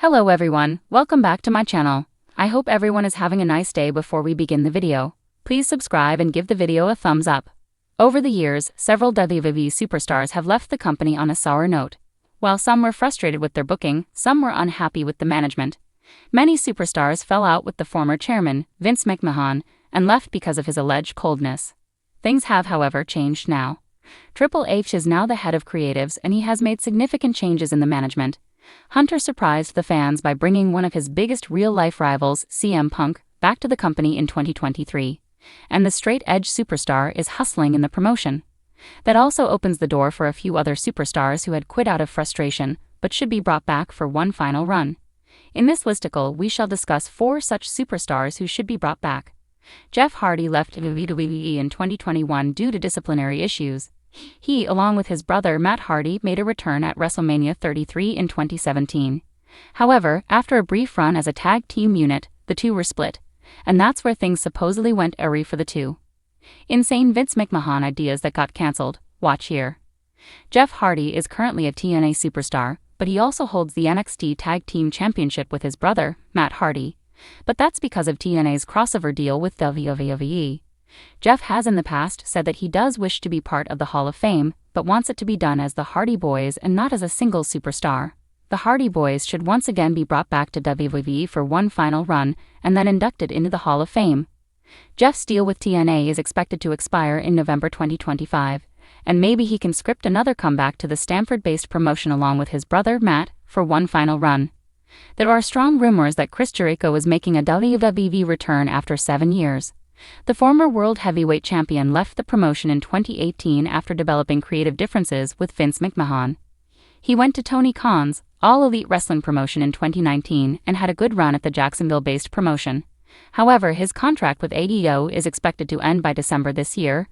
Hello everyone, welcome back to my channel. I hope everyone is having a nice day. Before we begin the video, please subscribe and give the video a thumbs up. Over the years, several WWE superstars have left the company on a sour note. While some were frustrated with their booking, some were unhappy with the management. Many superstars fell out with the former chairman, Vince McMahon, and left because of his alleged coldness. Things have, however, changed now. Triple H is now the head of creatives and he has made significant changes in the management. Hunter surprised the fans by bringing one of his biggest real-life rivals, CM Punk, back to the company in 2023. And the straight-edge superstar is hustling in the promotion. That also opens the door for a few other superstars who had quit out of frustration, but should be brought back for one final run. In this listicle, we shall discuss 4 such superstars who should be brought back. Jeff Hardy left WWE in 2021 due to disciplinary issues. He, along with his brother Matt Hardy, made a return at WrestleMania 33 in 2017. However, after a brief run as a tag team unit, the two were split. And that's where things supposedly went awry for the two. Insane Vince McMahon ideas that got cancelled. Watch here. Jeff Hardy is currently a TNA superstar, but he also holds the NXT Tag Team Championship with his brother, Matt Hardy. But that's because of TNA's crossover deal with WWE. Jeff has in the past said that he does wish to be part of the Hall of Fame, but wants it to be done as the Hardy Boys and not as a single superstar. The Hardy Boys should once again be brought back to WWE for one final run, and then inducted into the Hall of Fame. Jeff's deal with TNA is expected to expire in November 2025, and maybe he can script another comeback to the Stamford-based promotion along with his brother Matt, for one final run. There are strong rumors that Chris Jericho is making a WWE return after 7 years. The former World Heavyweight Champion left the promotion in 2018 after developing creative differences with Vince McMahon. He went to Tony Khan's All Elite Wrestling promotion in 2019 and had a good run at the Jacksonville-based promotion. However, his contract with AEW is expected to end by December this year,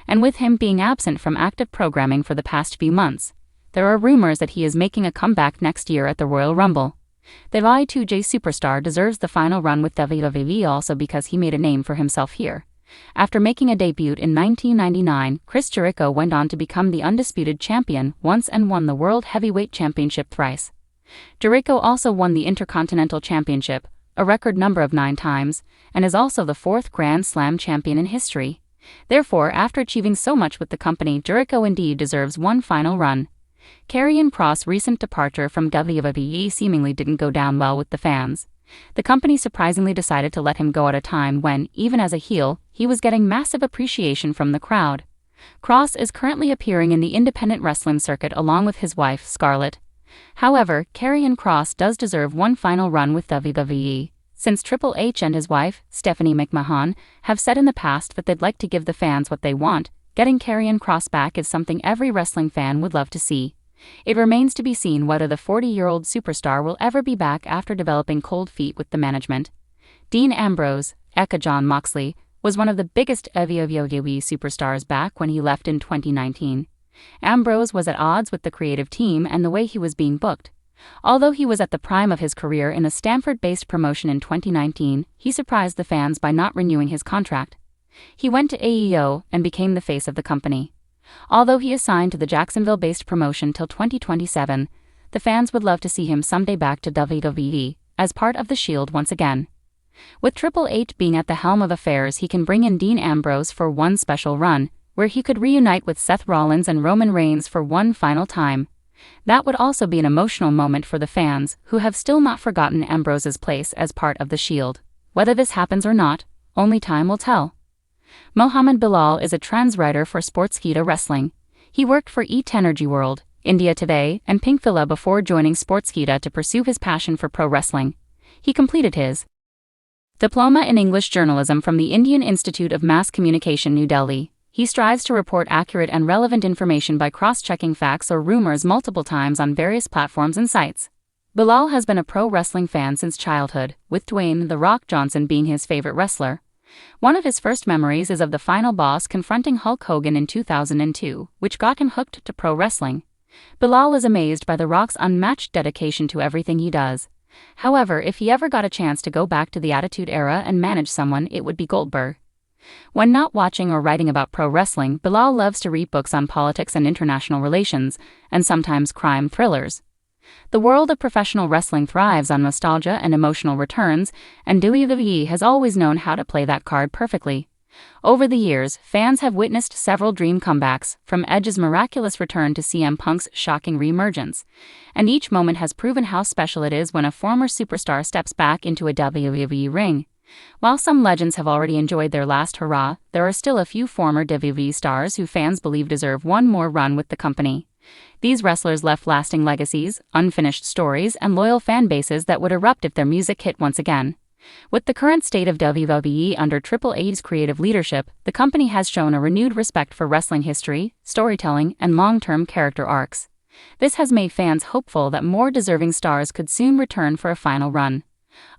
and with him being absent from active programming for the past few months, there are rumors that he is making a comeback next year at the Royal Rumble. The Y2J superstar deserves the final run with WWE also because he made a name for himself here. After making a debut in 1999, Chris Jericho went on to become the undisputed champion once and won the World Heavyweight Championship thrice. Jericho also won the Intercontinental Championship, a record number of 9 times, and is also the 4th Grand Slam champion in history. Therefore, after achieving so much with the company, Jericho indeed deserves one final run. Karrion Kross' recent departure from WWE seemingly didn't go down well with the fans. The company surprisingly decided to let him go at a time when, even as a heel, he was getting massive appreciation from the crowd. Kross is currently appearing in the independent wrestling circuit along with his wife, Scarlett. However, Karrion Kross does deserve one final run with WWE, since Triple H and his wife, Stephanie McMahon, have said in the past that they'd like to give the fans what they want. Getting Karrion Kross back is something every wrestling fan would love to see. It remains to be seen whether the 40-year-old superstar will ever be back after developing cold feet with the management. Dean Ambrose, aka Jon Moxley, was one of the biggest WWE superstars back when he left in 2019. Ambrose was at odds with the creative team and the way he was being booked. Although he was at the prime of his career in a Stamford-based promotion in 2019, he surprised the fans by not renewing his contract. He went to AEW and became the face of the company. Although he is signed to the Jacksonville-based promotion till 2027, the fans would love to see him someday back to WWE, as part of the Shield once again. With Triple H being at the helm of affairs, he can bring in Dean Ambrose for one special run, where he could reunite with Seth Rollins and Roman Reigns for one final time. That would also be an emotional moment for the fans, who have still not forgotten Ambrose's place as part of the Shield. Whether this happens or not, only time will tell. Mohammed Bilal is a trans writer for Sportskeeda Wrestling. He worked for Eat Energy World, India Today, and Pinkfilla before joining Sportskeeda to pursue his passion for pro wrestling. He completed his diploma in English journalism from the Indian Institute of Mass Communication, New Delhi. He strives to report accurate and relevant information by cross-checking facts or rumors multiple times on various platforms and sites. Bilal has been a pro wrestling fan since childhood, with Dwayne "The Rock" Johnson being his favorite wrestler. One of his first memories is of the Final Boss confronting Hulk Hogan in 2002, which got him hooked to pro wrestling. Bilal is amazed by The Rock's unmatched dedication to everything he does. However, if he ever got a chance to go back to the Attitude Era and manage someone, it would be Goldberg. When not watching or writing about pro wrestling, Bilal loves to read books on politics and international relations, and sometimes crime thrillers. The world of professional wrestling thrives on nostalgia and emotional returns, and WWE has always known how to play that card perfectly. Over the years, fans have witnessed several dream comebacks, from Edge's miraculous return to CM Punk's shocking re-emergence, and each moment has proven how special it is when a former superstar steps back into a WWE ring. While some legends have already enjoyed their last hurrah, there are still a few former WWE stars who fans believe deserve one more run with the company. These wrestlers left lasting legacies, unfinished stories, and loyal fan bases that would erupt if their music hit once again. With the current state of WWE under Triple H's creative leadership, the company has shown a renewed respect for wrestling history, storytelling, and long-term character arcs. This has made fans hopeful that more deserving stars could soon return for a final run.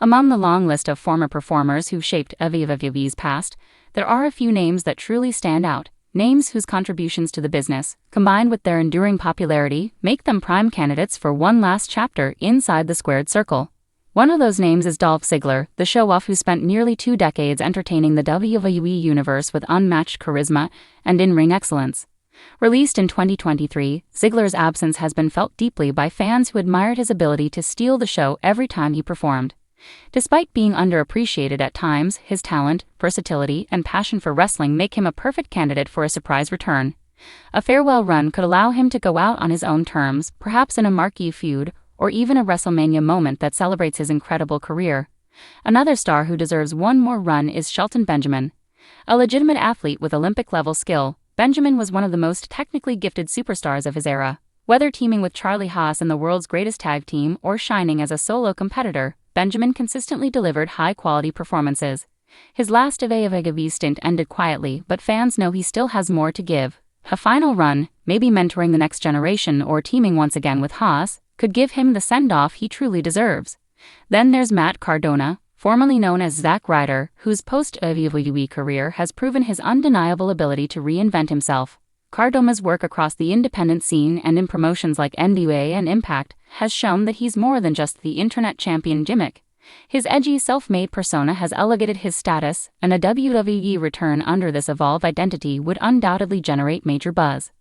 Among the long list of former performers who shaped WWE's past, there are a few names that truly stand out, names whose contributions to the business, combined with their enduring popularity, make them prime candidates for one last chapter inside the squared circle. One of those names is Dolph Ziggler, the show-off who spent nearly 2 decades entertaining the WWE Universe with unmatched charisma and in-ring excellence. Released in 2023, Ziggler's absence has been felt deeply by fans who admired his ability to steal the show every time he performed. Despite being underappreciated at times, his talent, versatility, and passion for wrestling make him a perfect candidate for a surprise return. A farewell run could allow him to go out on his own terms, perhaps in a marquee feud, or even a WrestleMania moment that celebrates his incredible career. Another star who deserves one more run is Shelton Benjamin. A legitimate athlete with Olympic-level skill, Benjamin was one of the most technically gifted superstars of his era. Whether teaming with Charlie Haas in the world's greatest tag team or shining as a solo competitor, Benjamin consistently delivered high-quality performances. His last WWE stint ended quietly, but fans know he still has more to give. A final run, maybe mentoring the next generation or teaming once again with Haas, could give him the send-off he truly deserves. Then there's Matt Cardona, formerly known as Zack Ryder, whose post-WWE career has proven his undeniable ability to reinvent himself. Cardona's work across the independent scene and in promotions like NWA and Impact has shown that he's more than just the internet champion gimmick. His edgy self-made persona has elevated his status, and a WWE return under this evolved identity would undoubtedly generate major buzz.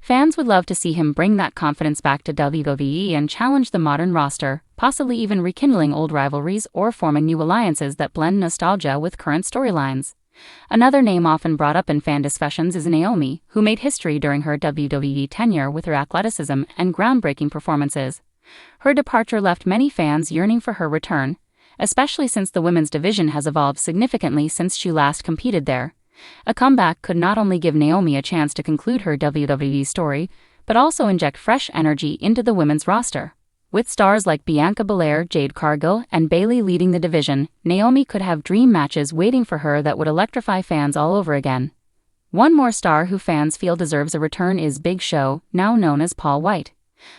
Fans would love to see him bring that confidence back to WWE and challenge the modern roster, possibly even rekindling old rivalries or forming new alliances that blend nostalgia with current storylines. Another name often brought up in fan discussions is Naomi, who made history during her WWE tenure with her athleticism and groundbreaking performances. Her departure left many fans yearning for her return, especially since the women's division has evolved significantly since she last competed there. A comeback could not only give Naomi a chance to conclude her WWE story, but also inject fresh energy into the women's roster. With stars like Bianca Belair, Jade Cargill, and Bayley leading the division, Naomi could have dream matches waiting for her that would electrify fans all over again. One more star who fans feel deserves a return is Big Show, now known as Paul White.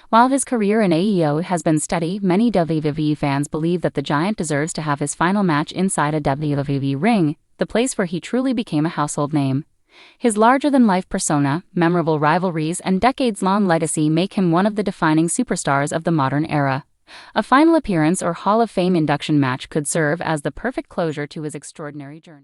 While his career in AEW has been steady, many WWE fans believe that the Giant deserves to have his final match inside a WWE ring, the place where he truly became a household name. His larger-than-life persona, memorable rivalries, and decades-long legacy make him one of the defining superstars of the modern era. A final appearance or Hall of Fame induction match could serve as the perfect closure to his extraordinary journey.